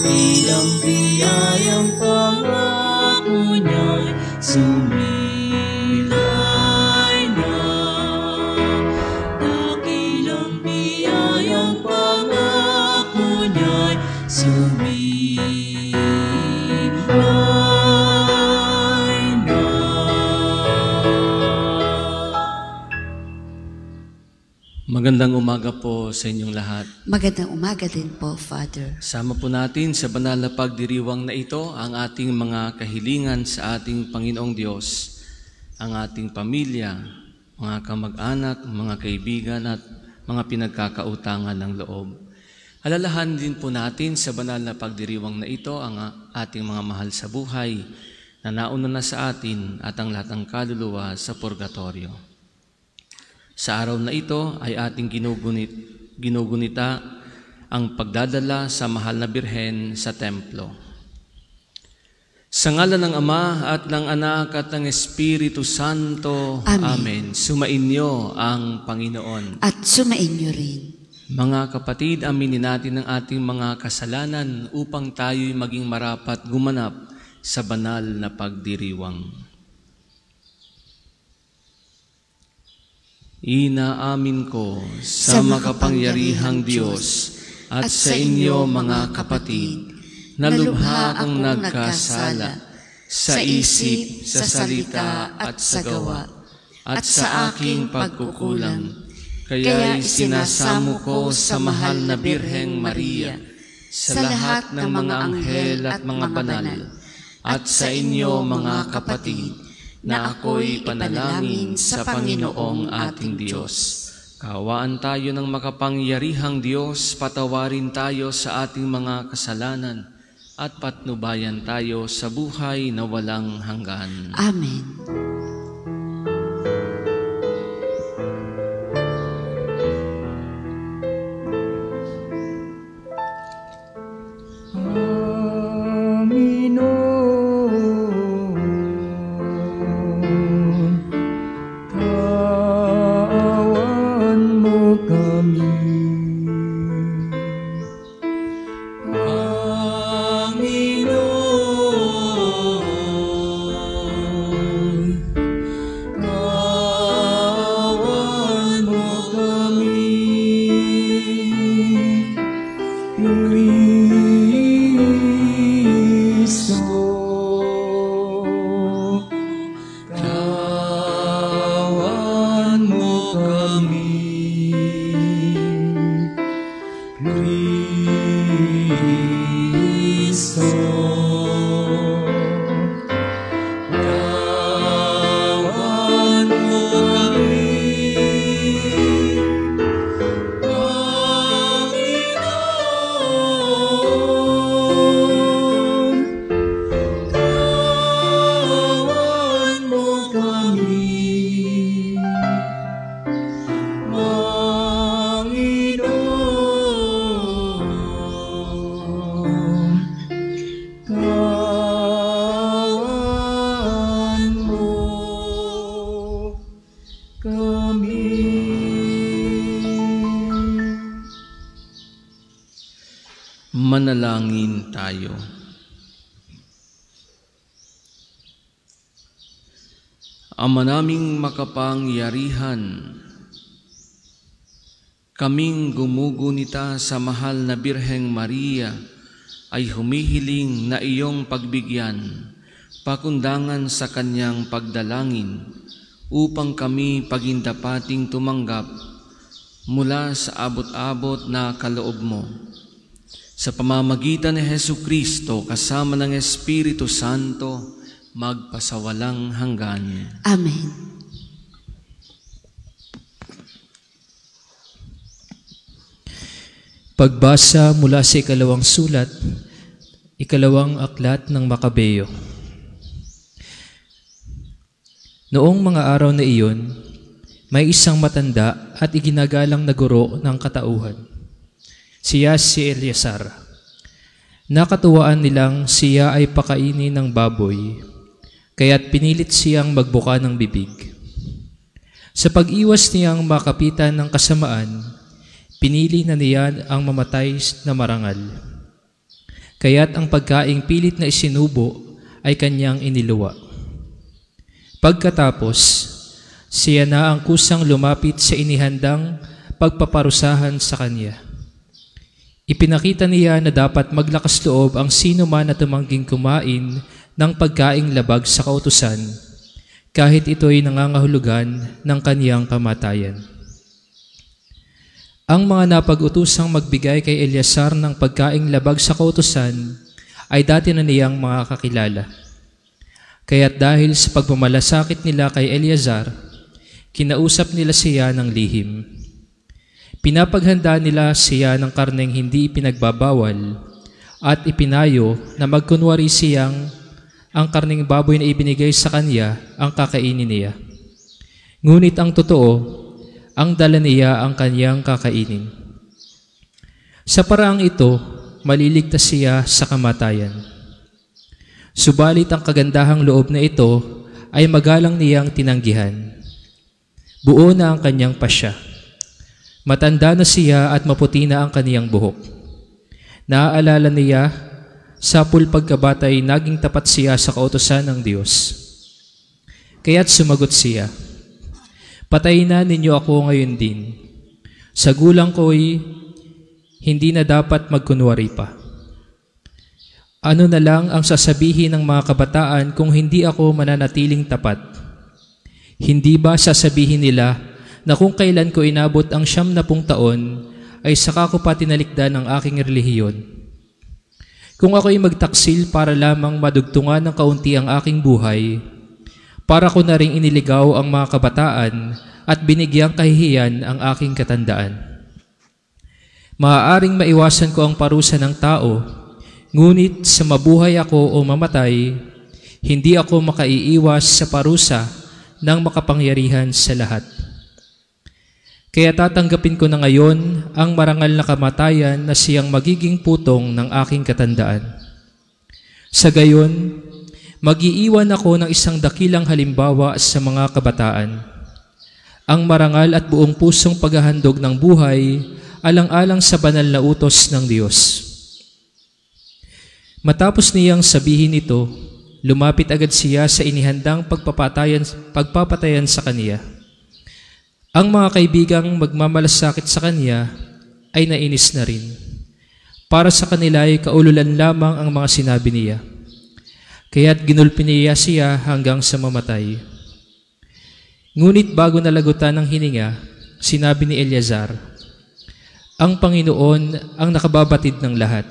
Dakilang biyayang pangako niya'y sumilay na. Dakilang biyayang pangako niya'y sumilay na. Magandang umaga po sa inyong lahat. Magandang umaga din po, Father. Sama po natin sa banal na pagdiriwang na ito ang ating mga kahilingan sa ating Panginoong Diyos, ang ating pamilya, mga kamag-anak, mga kaibigan at mga pinagkakautangan ng loob. Alalahan din po natin sa banal na pagdiriwang na ito ang ating mga mahal sa buhay na nauna na sa atin at ang lahat ng kaluluwa sa purgatorio. Sa araw na ito ay ating ginugunita ang pagdadala sa mahal na Birhen sa templo. Sa ngalan ng Ama at ng Anak at ng Espiritu Santo. Amen. Sumainyo ang Panginoon. At sumainyo rin. Mga kapatid, aminin natin ang ating mga kasalanan upang tayo'y maging marapat gumanap sa banal na pagdiriwang. Inaamin ko sa makapangyarihang Diyos at sa inyo mga kapatid na lubha akong nagkasala sa isip, sa salita at sa gawa at sa aking pagkukulang. Kaya isinasamo ko sa mahal na Birheng Maria, sa lahat ng mga anghel at mga banal, at sa inyo mga kapatid, na ako'y panalangin sa Panginoong ating Diyos. Kaawaan tayo ng makapangyarihang Diyos, patawarin tayo sa ating mga kasalanan, at patnubayan tayo sa buhay na walang hanggan. Amen. Manalangin tayo. Ama naming makapangyarihan, kaming gumugunita sa mahal na Birheng Maria ay humihiling na iyong pagbigyan, pakundangan sa kanyang pagdalangin, upang kami pagindapating tumanggap mula sa abot-abot na kaloob mo. Sa pamamagitan ni Jesucristo kasama ng Espiritu Santo, magpasawalang hanggan. Amen. Pagbasa mula sa ikalawang sulat, ikalawang aklat ng Makabeyo. Noong mga araw na iyon, may isang matanda at iginagalang na guro ng katauhan. Siya si Eleazar. Nakatuwaan nilang siya ay pakainin ng baboy, kaya't pinilit siyang magbuka ng bibig. Sa pag-iwas niyang makapitan ng kasamaan, pinili na niya ang mamatay na marangal. kaya't ang pagkaing pilit na isinubo ay kanyang iniluwa. Pagkatapos, siya na ang kusang lumapit sa inihandang pagpaparusahan sa kanya. Ipinakita niya na dapat maglakas loob ang sino man na tumangging kumain ng pagkaing labag sa kautusan, kahit ito'y nangangahulugan ng kaniyang kamatayan. Ang mga napag-utusang magbigay kay Eleazar ng pagkaing labag sa kautusan ay dati na niyang mga kakilala. Kaya't dahil sa pagmamalasakit nila kay Eleazar, kinausap nila siya ng lihim. Pinapaghanda nila siya ng karneng hindi ipinagbabawal at ipinayo na magkunwari siyang ang karneng baboy na ibinigay sa kanya ang kakainin niya. Ngunit ang totoo, ang dala niya ang kanyang kakainin. Sa paraang ito, maliligtas siya sa kamatayan. Subalit ang kagandahang loob na ito ay magalang niyang tinanggihan. Buo na ang kanyang pasya. Matanda na siya at maputi na ang kaniyang buhok. Naaalala niya, sa pagkabatay naging tapat siya sa kautusan ng Diyos. Kaya't sumagot siya, "Patayin na ninyo ako ngayon din. Sa gulang ko'y hindi na dapat magkunwari pa. Ano na lang ang sasabihin ng mga kabataan kung hindi ako mananatiling tapat? Hindi ba sasabihin nila na kung kailan ko inabot ang 70 taon ay saka ko pa tinalikdan ang aking relihiyon? Kung ako'y magtaksil para lamang madugtungan ng kaunti ang aking buhay, para ko na ring iniligaw ang mga kabataan at binigyang kahihiyan ang aking katandaan. Maaaring maiwasan ko ang parusa ng tao, ngunit sa mabuhay ako o mamatay, hindi ako makaiiwas sa parusa ng makapangyarihan sa lahat. Kaya tatanggapin ko na ngayon ang marangal na kamatayan na siyang magiging putong ng aking katandaan. Sa gayon, mag-iiwan ako ng isang dakilang halimbawa sa mga kabataan. Ang marangal at buong pusong paghahandog ng buhay alang-alang sa banal na utos ng Diyos." Matapos niyang sabihin ito, lumapit agad siya sa inihandang pagpapatayan sa kaniya. Ang mga kaibigang magmamalasakit sa kanya ay nainis na rin. Para sa kanila ay kaululan lamang ang mga sinabi niya. Kaya't ginulpi niya siya hanggang sa mamatay. Ngunit bago nalagutan ng hininga, sinabi ni Eleazar, "Ang Panginoon ang nakababatid ng lahat.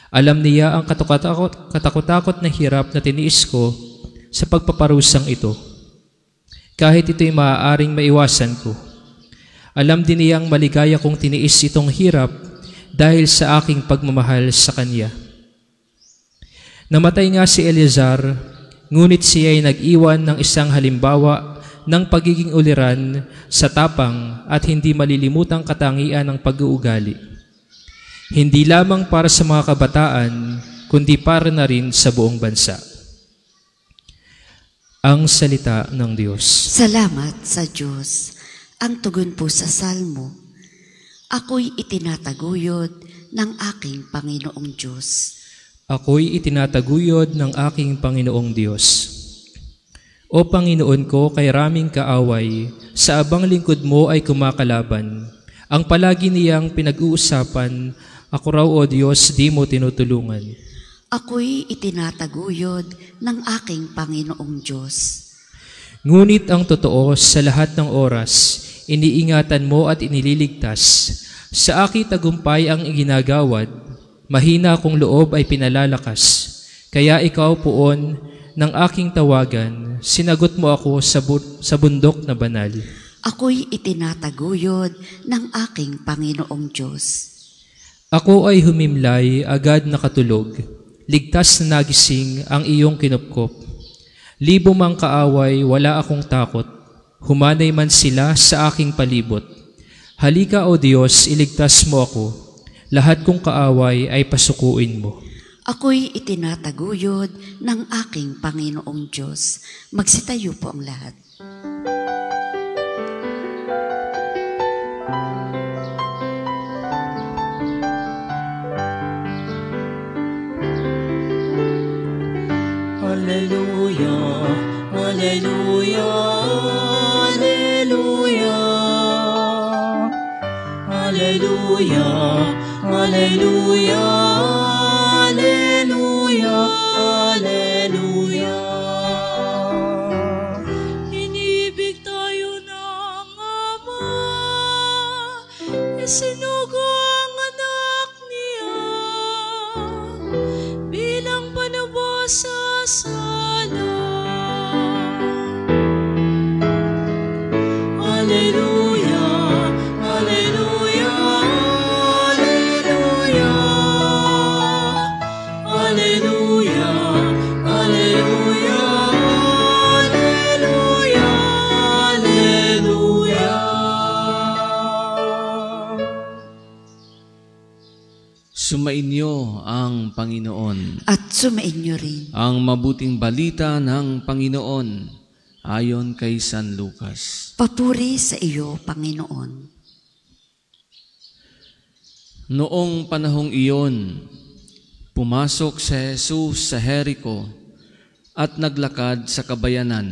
Alam niya ang katakot-takot na hirap na tiniis ko sa pagpaparusang ito. Kahit ito'y maaaring maiwasan ko. Alam din niyang maligaya kong tiniis itong hirap dahil sa aking pagmamahal sa Kanya." Namatay nga si Eleazar, ngunit siya ay nag-iwan ng isang halimbawa ng pagiging uliran sa tapang at hindi malilimutang katangian ng pag-uugali. Hindi lamang para sa mga kabataan, kundi para na rin sa buong bansa. Ang salita ng Diyos. Salamat sa Diyos. Ang tugon po sa Salmo, "Ako'y itinataguyod ng aking Panginoong Diyos." Ako'y itinataguyod ng aking Panginoong Diyos. O Panginoon ko, kay raming kaaway, sa abang lingkod mo ay kumakalaban. Ang palagi niyang pinag-uusapan, ako raw o Diyos, di mo tinutulungan. Ako'y itinataguyod ng aking Panginoong Diyos. Ngunit ang totoo, sa lahat ng oras, iniingatan mo at inililigtas. Sa aking tagumpay ang iginagawad, mahina kong loob ay pinalalakas. Kaya ikaw poon ng aking tawagan, sinagot mo ako sa bundok na banal. Ako'y itinataguyod ng aking Panginoong Diyos. Ako ay humimlay, agad nakatulog. Ligtas na nagising ang iyong kinupkop. Libo mang kaaway, wala akong takot. Humanay man sila sa aking palibot. Halika o Diyos, iligtas mo ako. Lahat kong kaaway ay pasukuin mo. Ako'y itinataguyod ng aking Panginoong Diyos. Magsitayo po ang lahat. Alleluia, Alleluia, Alleluia. Alleluia, Alleluia, Alleluia, Alleluia. Inibig tayo ng Ama, isinugo ang anak niya bilang panubos sa sala. Alleluia, Alleluia, Alleluia, Alleluia, Alleluia, Alleluia, Alleluia. Sumainyo ang Panginoon. At sumainyo rin. Ang mabuting balita ng Panginoon ayon kay San Lucas. Papuri sa iyo, Panginoon. Noong panahong iyon, pumasok si Jesus sa Jericho at naglakad sa kabayanan.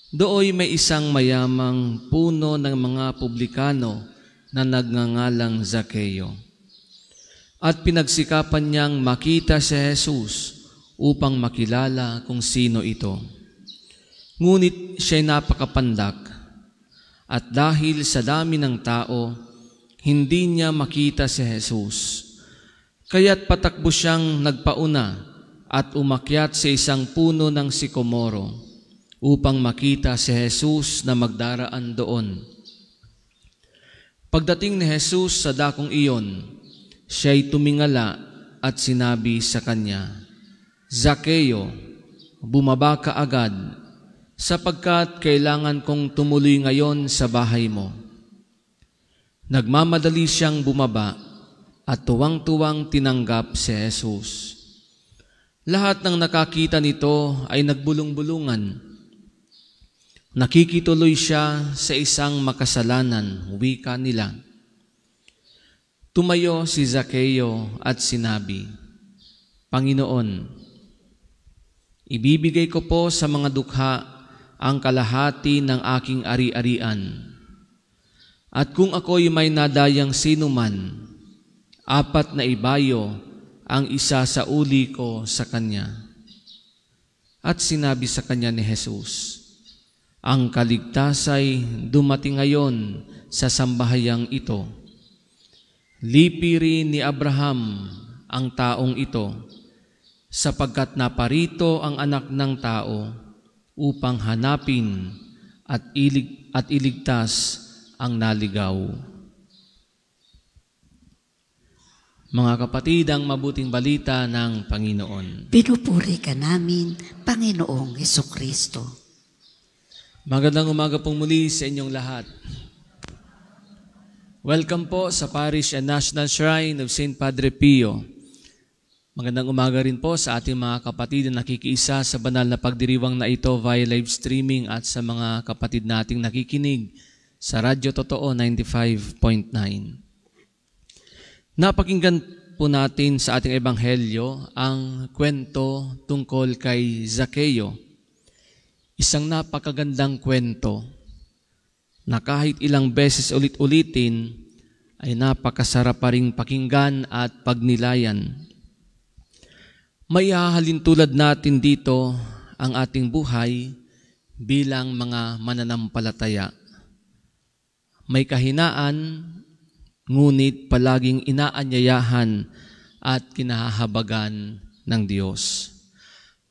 Dooy may isang mayamang puno ng mga publikano na nagngangalang Zakeo. At pinagsikapan niyang makita si Jesus upang makilala kung sino ito. Ngunit siya'y napakapandak at dahil sa dami ng tao, hindi niya makita si Jesus. Kaya't patakbo siyang nagpauna at umakyat sa isang puno ng sikomoro upang makita si Jesus na magdaraan doon. Pagdating ni Jesus sa dakong iyon, siya'y tumingala at sinabi sa kanya, Zakeo, bumaba ka agad, sapagkat kailangan kong tumuloy ngayon sa bahay mo. Nagmamadali siyang bumaba at tuwang-tuwang tinanggap si Jesus. Lahat ng nakakita nito ay nagbulong-bulungan. Nakikituloy siya sa isang makasalanan, wika nila. Tumayo si Zakeo at sinabi, Panginoon, ibibigay ko po sa mga dukha ang kalahati ng aking ari-arian. At kung ako'y may nadayang sinuman, 4 na ibayo ang isa sa uli ko sa kanya. At sinabi sa kanya ni Jesus, ang kaligtasay dumating ngayon sa sambahayang ito. Lipi rin ni Abraham ang taong ito, sapagkat naparito ang anak ng tao upang hanapin at iligtas ang naligaw. Mga kapatid, ang mabuting balita ng Panginoon. Pinupuri ka namin, Panginoong Hesukristo. Magandang umaga pong muli sa inyong lahat. Welcome po sa Parish and National Shrine of St. Padre Pio. Magandang umaga rin po sa ating mga kapatid na nakikiisa sa banal na pagdiriwang na ito via live streaming at sa mga kapatid nating nakikinig sa Radyo Totoo 95.9. Napakinggan po natin sa ating ebanghelyo ang kwento tungkol kay Zakeo. Isang napakagandang kwento na kahit ilang beses ulit-ulitin ay napakasarap pa ring pakinggan at pagnilayan. May hahalin tulad natin dito ang ating buhay bilang mga mananampalataya. May kahinaan, ngunit palaging inaanyayahan at kinahahabagan ng Diyos.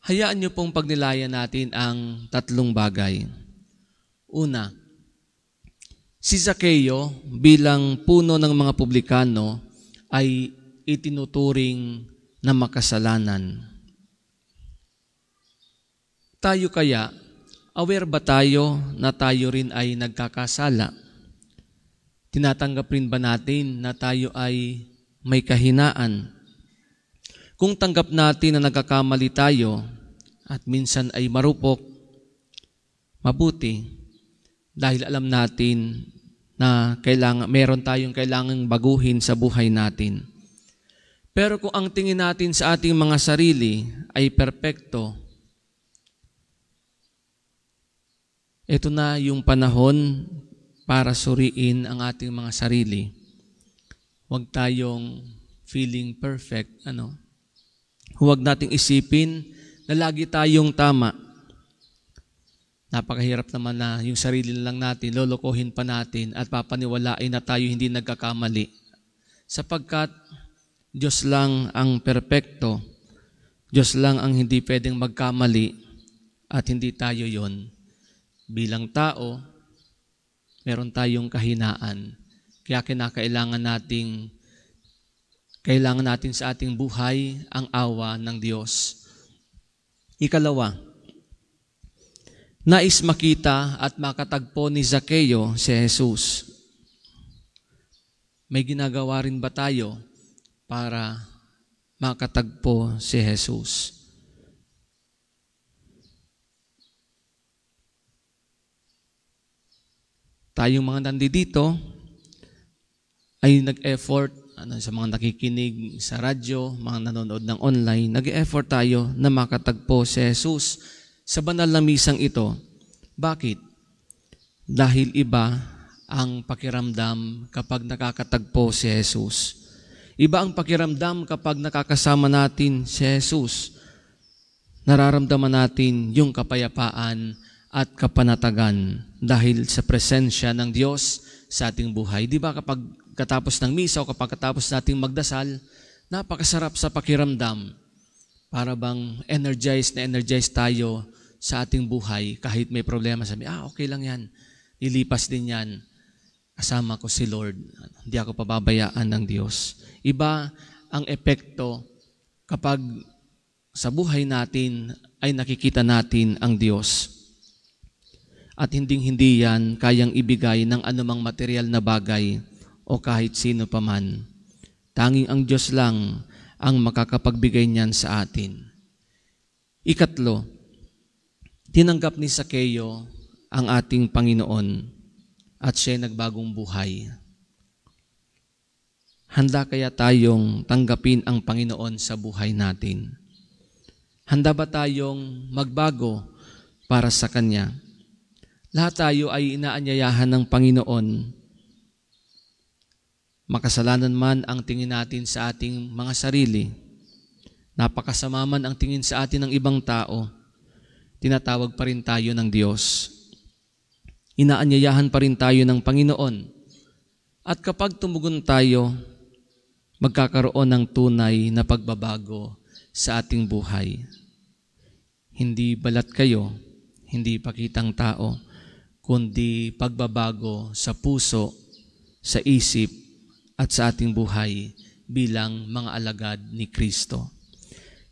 Hayaan niyo pong pagnilayan natin ang 3 bagay. Una, si Zakeo bilang puno ng mga publikano ay itinuturing na makasalanan. Tayo kaya, aware ba tayo na tayo rin ay nagkakasala? Tinatanggap rin ba natin na tayo ay may kahinaan? Kung tanggap natin na nagkakamali tayo at minsan ay marupok, mabuti. Dahil alam natin na meron tayong kailangang baguhin sa buhay natin. Pero kung ang tingin natin sa ating mga sarili ay perpekto ito na yung panahon para suriin ang ating mga sarili. Huwag tayong feeling perfect. Huwag nating isipin na lagi tayong tama. Napakahirap naman na yung sarili lang natin, lolokohin pa natin at papaniwalain na tayo hindi nagkakamali. Sapagkat Diyos lang ang perpekto. Diyos lang ang hindi pwedeng magkamali at hindi tayo yon. Bilang tao, meron tayong kahinaan. Kaya kailangan natin sa ating buhay ang awa ng Diyos. Ikalawa, nais makita at makatagpo ni Zaccheo si Jesus. May ginagawa rin ba tayo para makatagpo si Jesus? Tayong mga nandito ay nag-effort, sa mga nakikinig sa radyo, mga nanonood ng online, nag-effort tayo na makatagpo si Jesus sa banal na misang ito. Bakit? Dahil iba ang pakiramdam kapag nakakatagpo si Jesus. Iba ang pakiramdam kapag nakakasama natin si Jesus. Nararamdaman natin yung kapayapaan at kapanatagan dahil sa presensya ng Diyos sa ating buhay. Di ba kapag katapos ng misa o kapag katapos nating magdasal, napakasarap sa pakiramdam. Para bang energized tayo sa ating buhay kahit may problema. Sabi, okay lang yan. Nilipas din yan. Kasama ko si Lord. Hindi ako pababayaan ng Diyos. Iba ang epekto kapag sa buhay natin ay nakikita natin ang Diyos. At hindi yan kayang ibigay ng anumang material na bagay o kahit sino paman. Tanging ang Diyos lang ang makakapagbigay niyan sa atin. Ikatlo, tinanggap ni Zaccheo ang ating Panginoon at siya nagbagong buhay. Handa kaya tayong tanggapin ang Panginoon sa buhay natin? Handa ba tayong magbago para sa Kanya? Lahat tayo ay inaanyayahan ng Panginoon. Makasalanan man ang tingin natin sa ating mga sarili, napakasama man ang tingin sa atin ng ibang tao, tinatawag pa rin tayo ng Diyos. Inaanyayahan pa rin tayo ng Panginoon. At kapag tumugon tayo, magkakaroon ng tunay na pagbabago sa ating buhay. Hindi balat kayo, hindi pakitang tao, kundi pagbabago sa puso, sa isip, at sa ating buhay bilang mga alagad ni Kristo.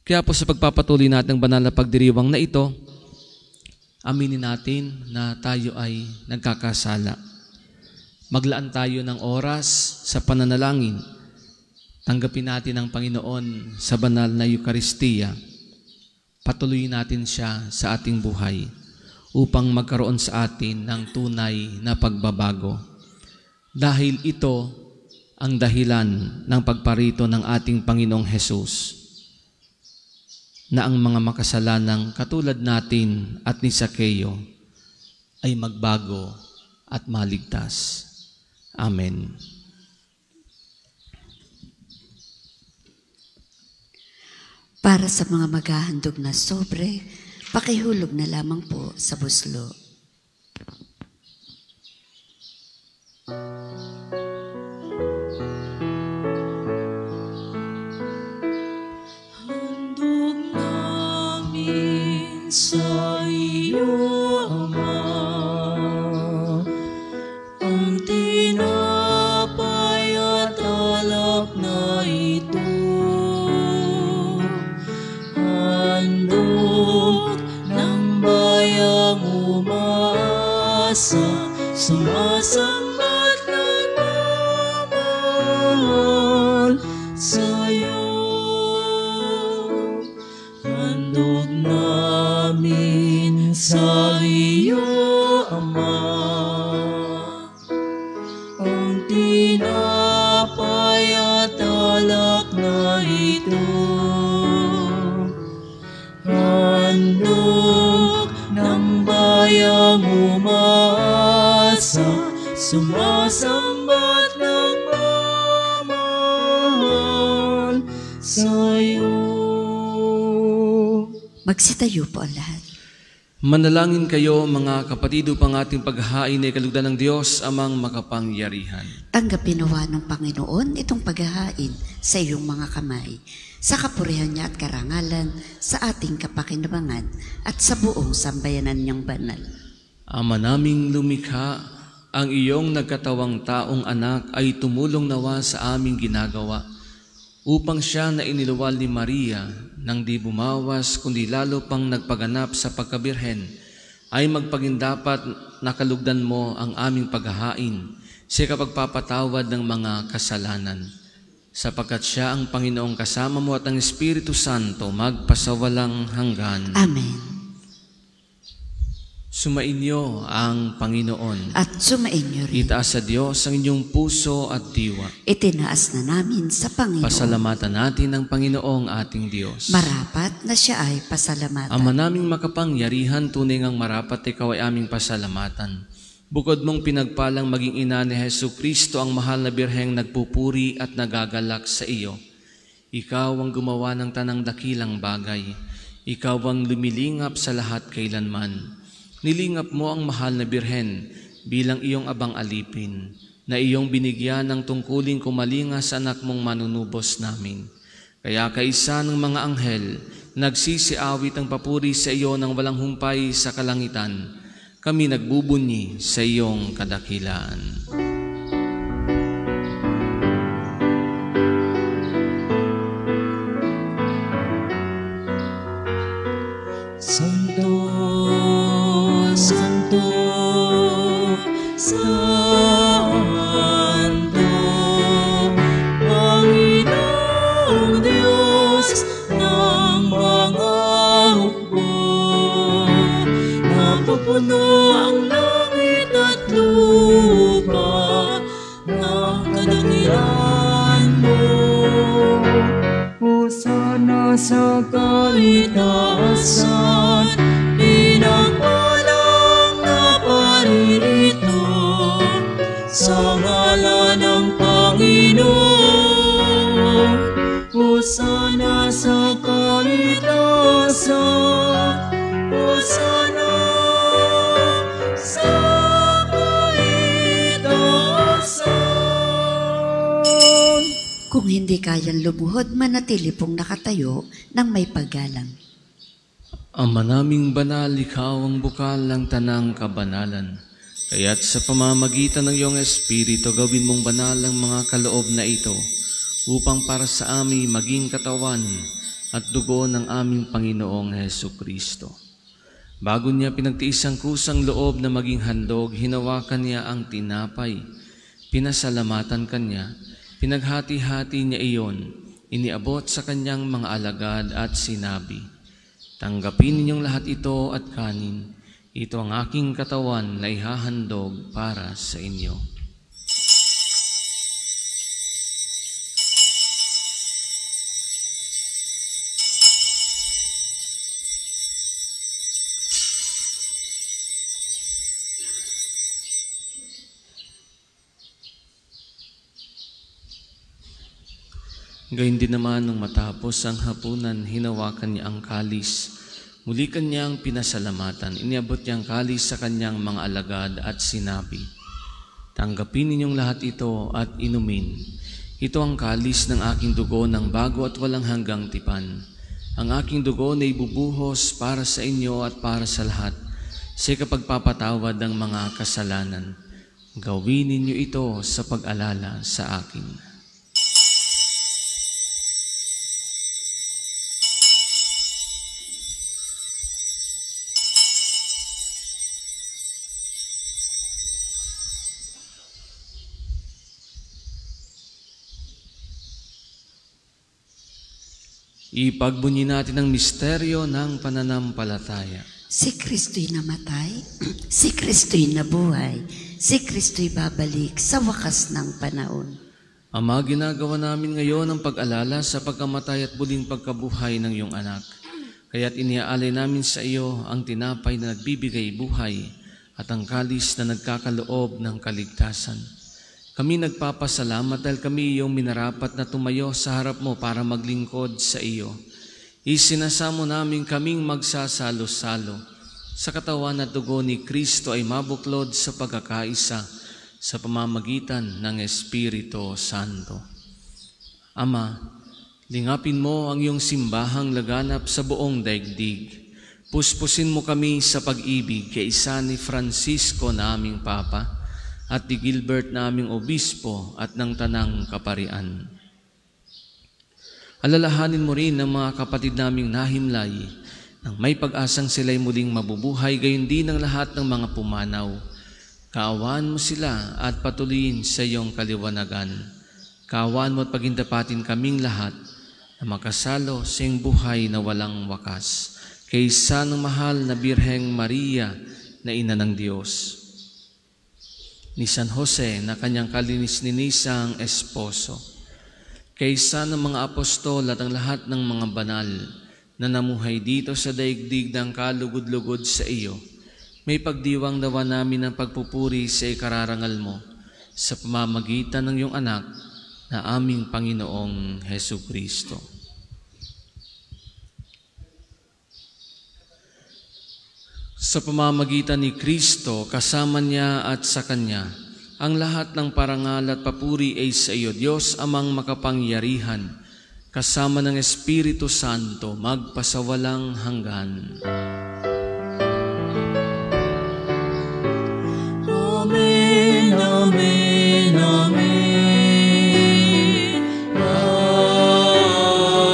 Kaya po sa pagpapatuloy natin ang banal na pagdiriwang na ito, aminin natin na tayo ay nagkakasala. Maglaan tayo ng oras sa pananalangin. Tanggapin natin ang Panginoon sa banal na Eucharistia. Patuloyin natin siya sa ating buhay upang magkaroon sa atin ng tunay na pagbabago. Dahil ito ang dahilan ng pagparito ng ating Panginoong Hesus, na ang mga makasalanang katulad natin at ni Zaccheo ay magbago at maligtas. Amen. Para sa mga maghahandog na sobre, pakihulog na lamang po sa buslo. Handog namin sa iyo, Ama, ang tinapay at alak na ito. Handog ng bayang umaasa, sumasambat nagmamahal sa'yo. Handog namin sa iyo, Ama, ang tinapay at alak na ito. Handog ng bayang umaasa, Magsitayo po ang lahat. Manalangin kayo mga kapatid upang ating paghahain ay kalugdan ng Diyos amang makapangyarihan. Tanggapin nawa ng Panginoon itong paghahain sa iyong mga kamay, sa kapurihan niya at karangalan, sa ating kapakinabangan at sa buong sambayanan niyang banal. Ama naming lumikha, ang iyong nagkatawang taong anak ay tumulong nawa sa aming ginagawa upang siya na iniluwal ni Maria nang di bumawas kundi lalo pang nagpaganap sa pagkabirhen ay magpagindapat na kalugdan mo ang aming paghahain sa kapagpapatawad ng mga kasalanan. Sapagkat siya ang Panginoong kasama mo at ang Espiritu Santo magpasawalang hanggan. Amen. Sumainyo ang Panginoon. At sumainyo rin. Itaas sa Diyos ang inyong puso at diwa. Itinaas na namin sa Panginoon. Pasalamatan natin ang Panginoong ating Diyos. Marapat na siya ay pasalamatan. Ama naming makapangyarihan, tunay ngang marapat ikaw ay aming pasalamatan. Bukod mong pinagpalang maging ina ni Jesucristo, ang mahal na birheng nagpupuri at nagagalak sa iyo. Ikaw ang gumawa ng tanang dakilang bagay. Ikaw ang lumilingap sa lahat kailanman. Nilingap mo ang mahal na birhen bilang iyong abang alipin, na iyong binigyan ng tungkuling kumalinga sa anak mong manunubos namin. Kaya kaisa ng mga anghel, nagsisiawit ang papuri sa iyo ng walang humpay sa kalangitan. Kami nagbubunyi sa iyong kadakilaan. Santo, Santo, Santo, Panginoong Diyos ng mga hukbo. Napupuno ang langit at lupa ng kadakilan mo. Hosana sa kaitaasan, pinagpalang na paririto sa ngalan ng Panginoon. Hosana sa kaitaasan, Hosana sa kaitaasan. Kung hindi kayang lumuhod, manatili pong nakatayo ng may paggalang. Ama naming banal, ikaw ang bukal ng tanang kabanalan. Kaya't sa pamamagitan ng iyong Espiritu, gawin mong banal ang mga kaloob na ito, upang para sa amin maging katawan at dugo ng aming Panginoong Jesucristo. Bago niya pinagtiis ang kusang loob na maging handog, hinawakan niya ang tinapay, pinasalamatan kanya, pinaghati-hati niya iyon, iniabot sa kanyang mga alagad at sinabi, "Tanggapin ninyong lahat ito at kanin. Ito ang aking katawan na ihahandog para sa inyo." Gayun din naman nung matapos ang hapunan, hinawakan niya ang kalis. Muli kanyang pinasalamatan. Iniabot niya ang kalis sa kanyang mga alagad at sinabi, "Tanggapin ninyong lahat ito at inumin. Ito ang kalis ng aking dugo ng bago at walang hanggang tipan. Ang aking dugo na ibubuhos para sa inyo at para sa lahat sa kapagpapatawad ng mga kasalanan. Gawin ninyo ito sa pag-alala sa akin." Ipagbunyi natin ang misteryo ng pananampalataya. Si Kristo'y namatay, si Kristo'y nabuhay, si Kristo'y babalik sa wakas ng panahon. Ama, ginagawa namin ngayon ang pag-alala sa pagkamatay at muling pagkabuhay ng iyong anak. Kaya't iniaalay namin sa iyo ang tinapay na nagbibigay buhay at ang kalis na nagkakaloob ng kaligtasan. Kami nagpapasalamat dahil kami iyong minarapat na tumayo sa harap mo para maglingkod sa iyo. Isinasamo namin kaming magsasalo-salo sa katawan at dugo ni Kristo ay mabuklod sa pagkakaisa sa pamamagitan ng Espiritu Santo. Ama, lingapin mo ang iyong simbahang laganap sa buong daigdig. Puspusin mo kami sa pag-ibig kay isa ni Francisco na aming Papa at ni Gilbert na aming Obispo at ng Tanang Kaparian. Alalahanin mo rin ang mga kapatid naming nahimlay nang may pag-asang sila'y muling mabubuhay, gayon din ang lahat ng mga pumanaw. Kaawaan mo sila at patuloyin sa iyong kaliwanagan. Kaawaan mo at pagindapatin kaming lahat na makasalo sa iyong buhay na walang wakas. Kaysa ng mahal na Birheng Maria na Ina ng Diyos. Ni San Jose na kanyang kalinis-ninisang esposo. Kaysa ng mga apostol at ang lahat ng mga banal na namuhay dito sa daigdig ng kalugod-lugod sa iyo, may pagdiwang nawa namin ang pagpupuri sa ikararangal mo sa pamamagitan ng iyong anak na aming Panginoong Hesukristo. Sa pamamagitan ni Kristo, kasama niya at sa Kanya, ang lahat ng parangal at papuri ay sa iyo, Diyos amang makapangyarihan, kasama ng Espiritu Santo, magpasawalang hanggan. Amen, amen, amen.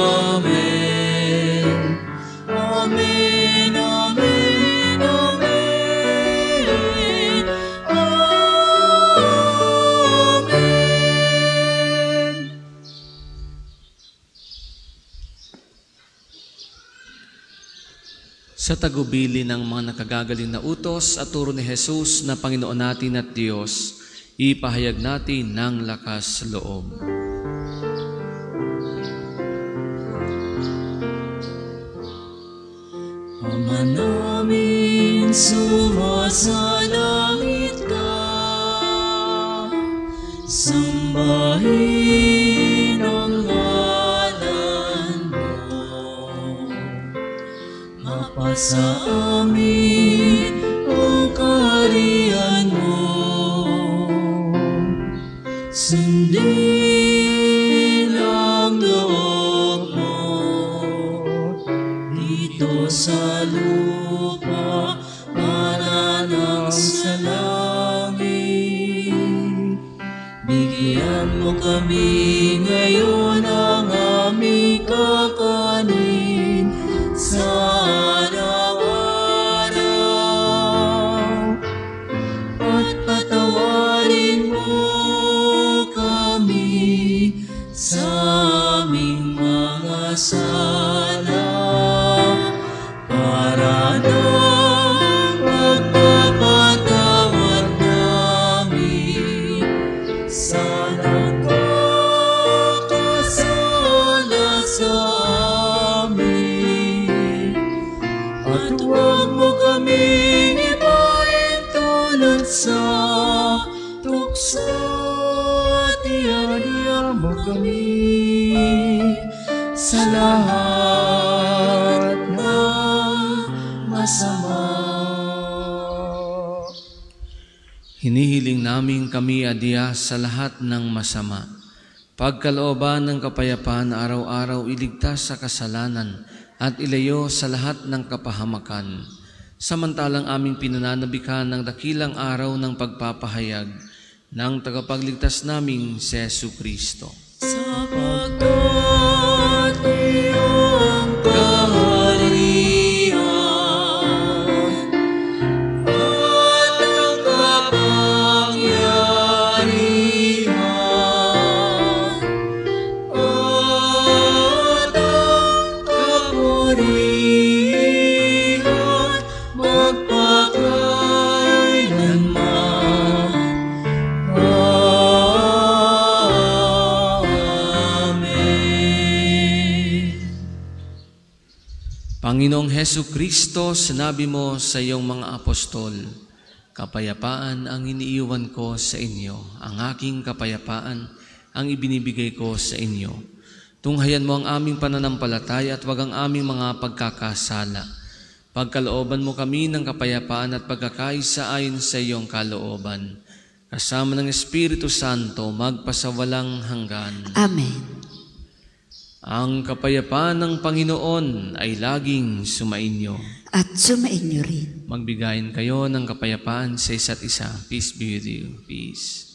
Amen. Amen, amen, amen. Amen. Sa tagubili ng mga nakagagaling na utos at turo ni Jesus na Panginoon natin at Diyos, ipahayag natin ng lakas loob. Ama namin, sumasalangit ka, sambahin ang ngalan mo. Mapasa amin ang kaharian mo, sundin ang loob mo dito sa lupa para ng sa langit. Bigyan mo kami ngayon ang aming kakanin sa araw-araw, at patawarin mo kami sa aming mga sala, para na magpapatawad namin sa nagkakasala sa amin. At huwag mo kaming ipaintulot sa tukso, at iadya mo kami sa lahat ng masama. Hinihiling namin kami adya sa lahat ng masama. Pagkalooban ng kapayapaan araw-araw iligtas sa kasalanan at ilayo sa lahat ng kapahamakan. Samantalang aming pinananabikan ng dakilang araw ng pagpapahayag ng tagapagligtas naming si Jesucristo. Sapagkat iyong kaharian at ang kapangyarihan at ang kapurihan magpakailanman. Panginoong Hesukristo, sinabi mo sa iyong mga apostol, kapayapaan ang iniiwan ko sa inyo, ang aking kapayapaan ang ibinibigay ko sa inyo. Tunghayan mo ang aming pananampalataya at wag ang aming mga pagkakasala. Pagkalooban mo kami ng kapayapaan at pagkakaisa ayon sa iyong kalooban. Kasama ng Espiritu Santo, magpasawalang hanggan. Amen. Ang kapayapaan ng Panginoon ay laging sumainyo. At sumainyo rin. Magbigayin kayo ng kapayapaan sa isa't isa. Peace be with you. Peace.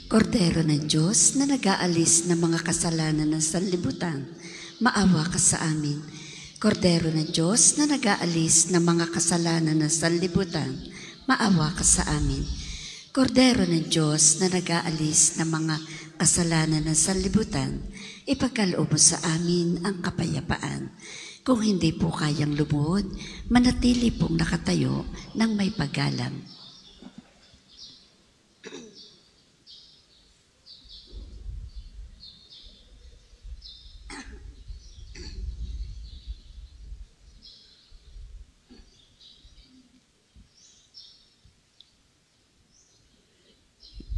Kordero ng Diyos na nag-aalis ng mga kasalanan ng sanlibutan, maawa ka sa amin. Kordero ng Diyos na nag-aalis ng mga kasalanan ng sanlibutan, maawa ka sa amin. Kordero ng Diyos na nag-aalis ng mga kasalanan ng sanlibutan, ipagkaloob mo sa amin ang kapayapaan. Kung hindi po kayang lumuhod, manatili pong nakatayo ng may paggalang.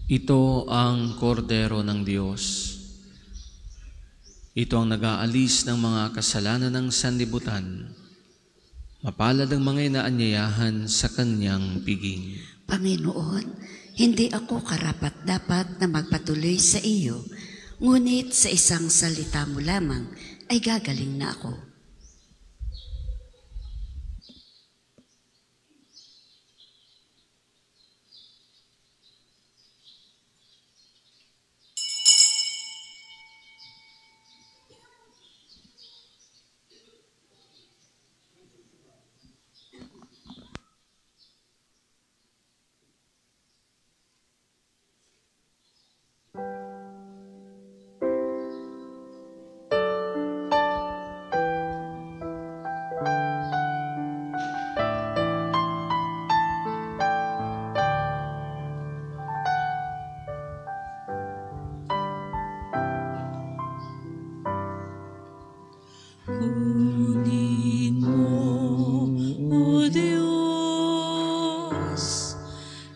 Ito ang kordero ng Diyos. Ito ang nag-aalis ng mga kasalanan ng sanlibutan. Mapalad ang mga inaanyayahan sa kanyang piging. Panginoon, hindi ako karapat-dapat na magpatuloy sa iyo, ngunit sa isang salita mo lamang ay gagaling na ako. Kunin mo, O Diyos,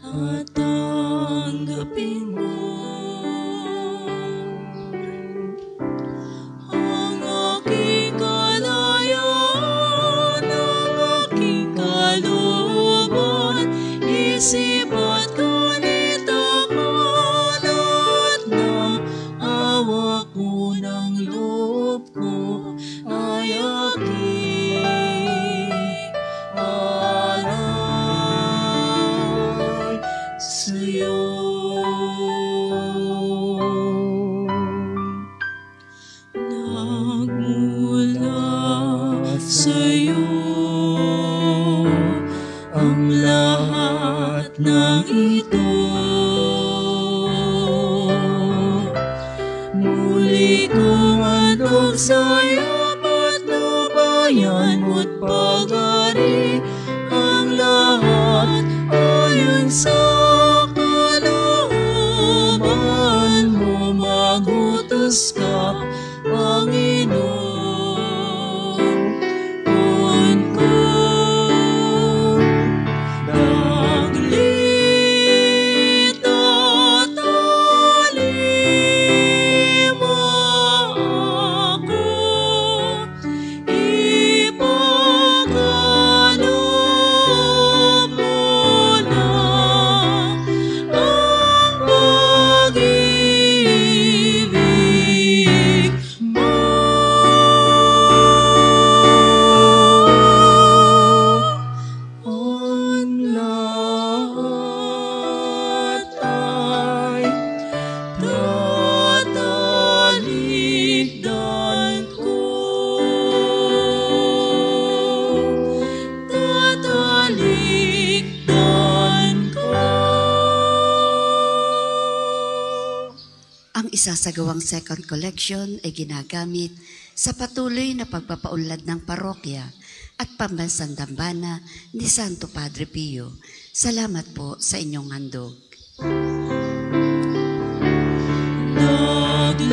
at tanggapin mo ang aking kalayaan, ang aking kalooban, isip at kalit akalat na awa ko ng loob ko ay aking alay sa'yo. Nagmula sa'yo ang lahat ng ito. Muli kong handog sa'yo, patnubayan mo't pag-ari ang lahat ayon sa kalooban mo. Magutos ka, Panginoon, on ko daglit at alima ako, ipagkaloob mo lang ang pag-ibig mo. Ang lahat ay tatalikdan ko. Tatalikdan ko. Ang isasagawang second collection ay ginagamit sa patuloy na pagpapaunlad ng parokya at pambansang dambana ni Santo Padre Pio. Salamat po sa inyong handog. Daglit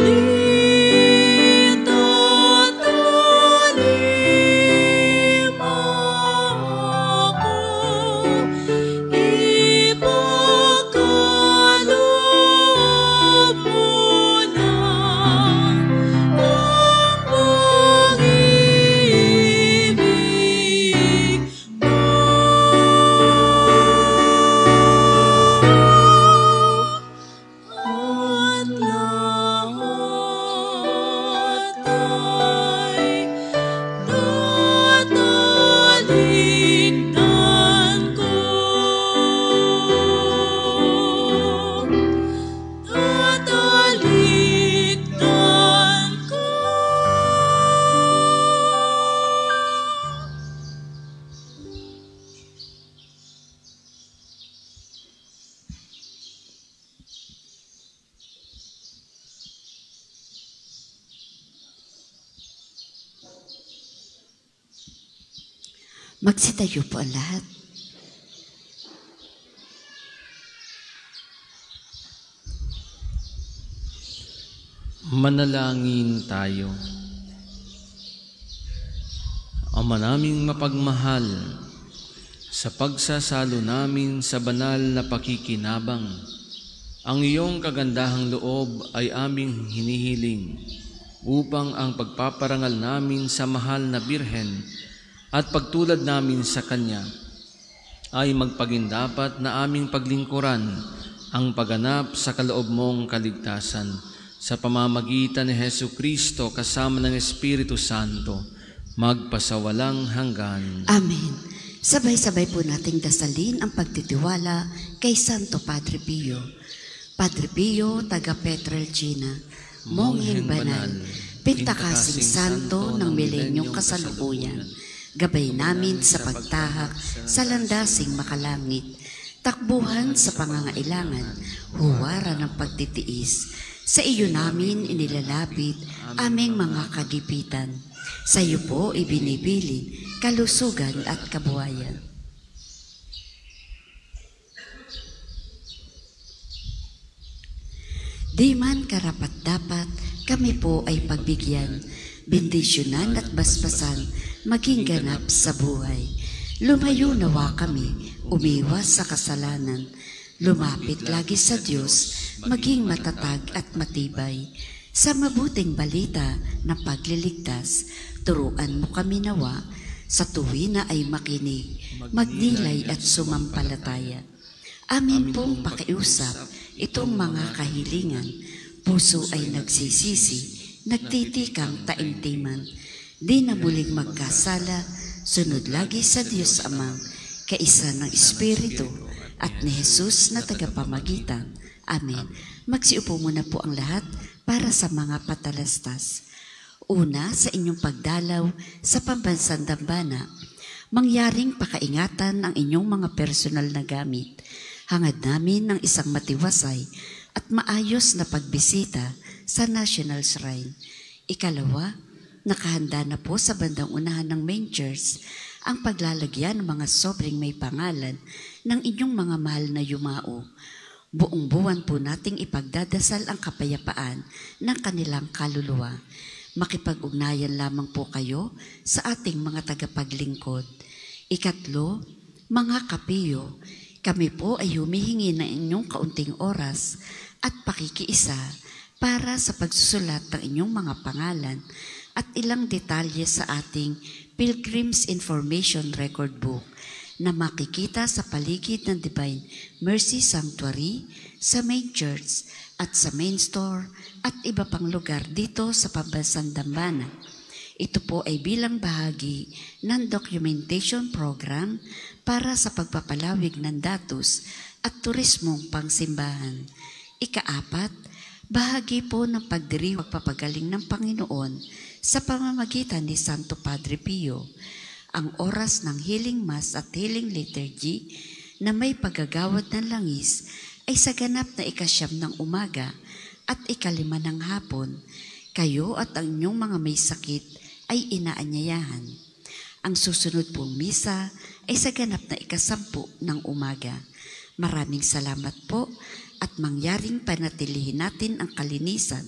at alima ako, ipagkaloob Magsitayo po ang lahat. Manalangin tayo. Ama naming mapagmahal, sa pagsasalo namin sa banal na pakikinabang, ang iyong kagandahang loob ay aming hinihiling upang ang pagpaparangal namin sa mahal na Birhen at pagtulad namin sa Kanya ay magpagindapat na aming paglingkuran ang pagganap sa kaloob mong kaligtasan sa pamamagitan ni Jesucristo kasama ng Espiritu Santo, magpasawalang hanggan. Amen. Sabay-sabay po nating dasalin ang pagtitiwala kay Santo Padre Pio. Padre Pio, taga Petrelcina, mongheng banal, pintakasing santo ng milenyong kasalukuyan, gabay namin sa pagtahak sa landasing makalangit, takbuhan sa pangangailangan, huwaran ng pagtitiis. Sa iyo namin inilalapit aming mga kagipitan. Sa iyo po ibinibilin kalusugan at kabuhayan. Di man karapat-dapat, kami po ay pagbigyan, bendisyonan at basbasan, maging ganap sa buhay. Lumayo nawa kami, umiwas sa kasalanan, lumapit lagi sa Diyos, maging matatag at matibay. Sa mabuting balita na pagliligtas, turuan mo kami nawa, sa tuwi na ay makinig, magnilay at sumampalataya. Amin pong pakiusap, itong mga kahilingan, puso ay nagsisisi, nagtitikang taimtiman, di na muling magkasala, sunod lagi sa Diyos Amang, kaisa ng Espiritu, at ni Jesus na tagapamagitan. Amen. Magsiupo muna po ang lahat para sa mga patalastas. Una, sa inyong pagdalaw sa pambansang dambana, mangyaring pakaingatan ang inyong mga personal na gamit. Hangad namin ng isang matiwasay at maayos na pagbisita sa National Shrine. Ikalawa, nakahanda na po sa bandang unahan ng main church ang paglalagyan ng mga sobrang may pangalan ng inyong mga mahal na yumao. Buong buwan po nating ipagdadasal ang kapayapaan ng kanilang kaluluwa. Makipag-ugnayan lamang po kayo sa ating mga tagapaglingkod. Ikatlo, mga kapiyo, kami po ay humihingi ng inyong kaunting oras at pakikiisa para sa pagsusulat ng inyong mga pangalan at ilang detalye sa ating Pilgrim's Information Record Book na makikita sa paligid ng Divine Mercy Sanctuary, sa main church at sa main store at iba pang lugar dito sa pambansang Dambana. Ito po ay bilang bahagi ng documentation program para sa pagpapalawig ng datos at turismong pangsimbahan. Ikaapat, bahagi po ng pagdiriwang pagpapagaling ng Panginoon sa pamamagitan ni Santo Padre Pio. Ang oras ng healing mass at healing liturgy na may paggagawad ng langis ay sa ganap na 9 ng umaga at 5 ng hapon. Kayo at ang inyong mga may sakit ay inaanyayahan. Ang susunod pong misa ay sa ganap na 10 ng umaga. Maraming salamat po at mangyaring panatilihin natin ang kalinisan,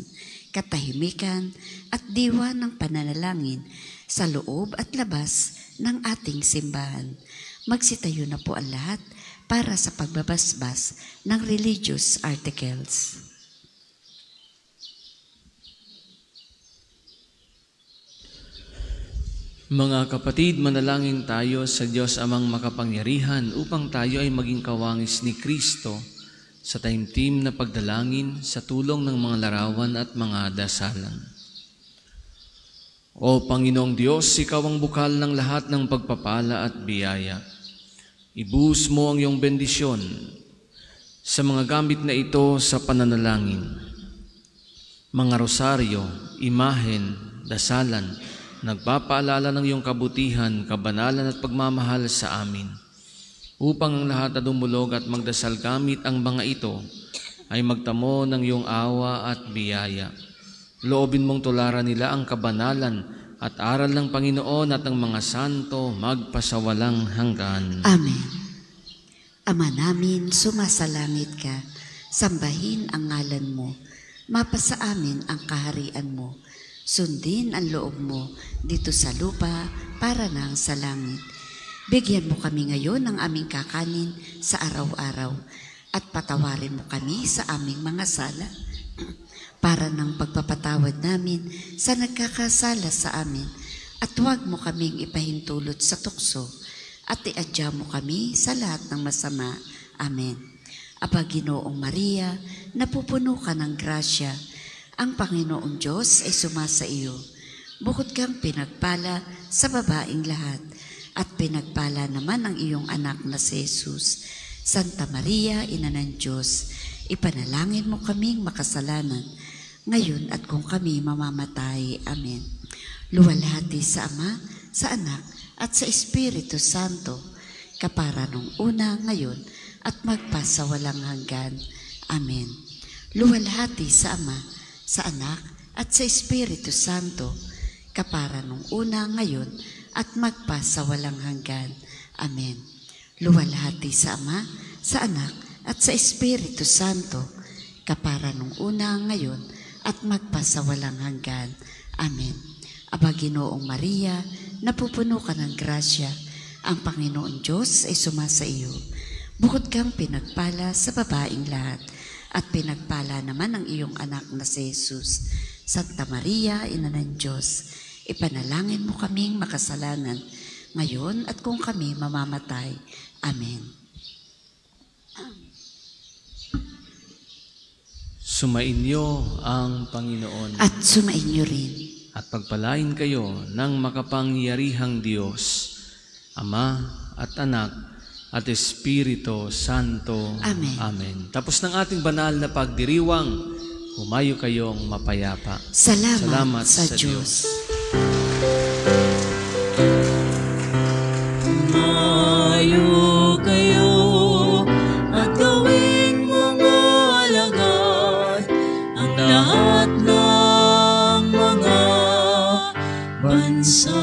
katahimikan at diwa ng pananalangin sa loob at labas ng ating simbahan. Magsitayo na po ang lahat para sa pagbabasbas ng religious articles. Mga kapatid, manalangin tayo sa Diyos Amang makapangyarihan upang tayo ay maging kawangis ni Kristo sa taimtim na pagdalangin sa tulong ng mga larawan at mga dasalan. O Panginoong Diyos, Ikaw ang bukal ng lahat ng pagpapala at biyaya. Ibuhos mo ang iyong bendisyon sa mga gamit na ito sa pananalangin. Mga rosaryo, imahen, dasalan, nagpapaalala ng iyong kabutihan, kabanalan at pagmamahal sa amin. Upang ang lahat na dumulog at magdasal gamit ang mga ito ay magtamo ng iyong awa at biyaya. Loobin mong tularan nila ang kabanalan at aral ng Panginoon at ng mga santo magpasawalang hanggan. Amen. Ama namin, sumasalangit ka, sambahin ang ngalan mo, mapasa amin ang kaharian mo, sundin ang loob mo dito sa lupa para nang sa langit. Bigyan mo kami ngayon ng aming kakanin sa araw-araw at patawarin mo kami sa aming mga sala para ng pagpapatawad namin sa nagkakasala sa amin, at huwag mo kaming ipahintulot sa tukso at iadya mo kami sa lahat ng masama. Amen. Aba Ginoong Maria, napupuno ka ng grasya, ang Panginoong Diyos ay sumasa iyo. Bukod kang pinagpala sa babaing lahat, at pinagpala naman ang iyong anak na si Jesus. Santa Maria, Ina ng Diyos, ipanalangin mo kaming makasalanan, ngayon at kung kami mamamatay. Amen. Luwalhati sa Ama, sa Anak, at sa Espiritu Santo, kapara nung una, ngayon, at magpasawalang hanggan. Amen. Luwalhati sa Ama, sa Anak, at sa Espiritu Santo, kapara nung una, ngayon, at magpasawalang hanggan. Amen. Luwalhati sa Ama, sa Anak, at sa Espiritu Santo, kapara nung una, ngayon, at magpasawalang hanggan. Amen. Aba Ginoong Maria, napupuno ka ng grasya, ang Panginoon Diyos ay sumasa iyo. Bukod kang pinagpala sa babaing lahat, at pinagpala naman ang iyong anak na si Jesus. Santa Maria, Ina ng Diyos, ipanalangin mo kaming makasalanan, ngayon at kung kami mamamatay. Amen. Sumainyo ang Panginoon At sumainyo rin. at pagpalain kayo ng makapangyarihang Diyos, Ama at Anak at Espiritu Santo. Amen. Amen. Tapos ng ating banal na pagdiriwang, humayo kayong mapayapa. Salamat sa Diyos. Mayo kayo at gawing mga alagad ang lahat ng mga bansa.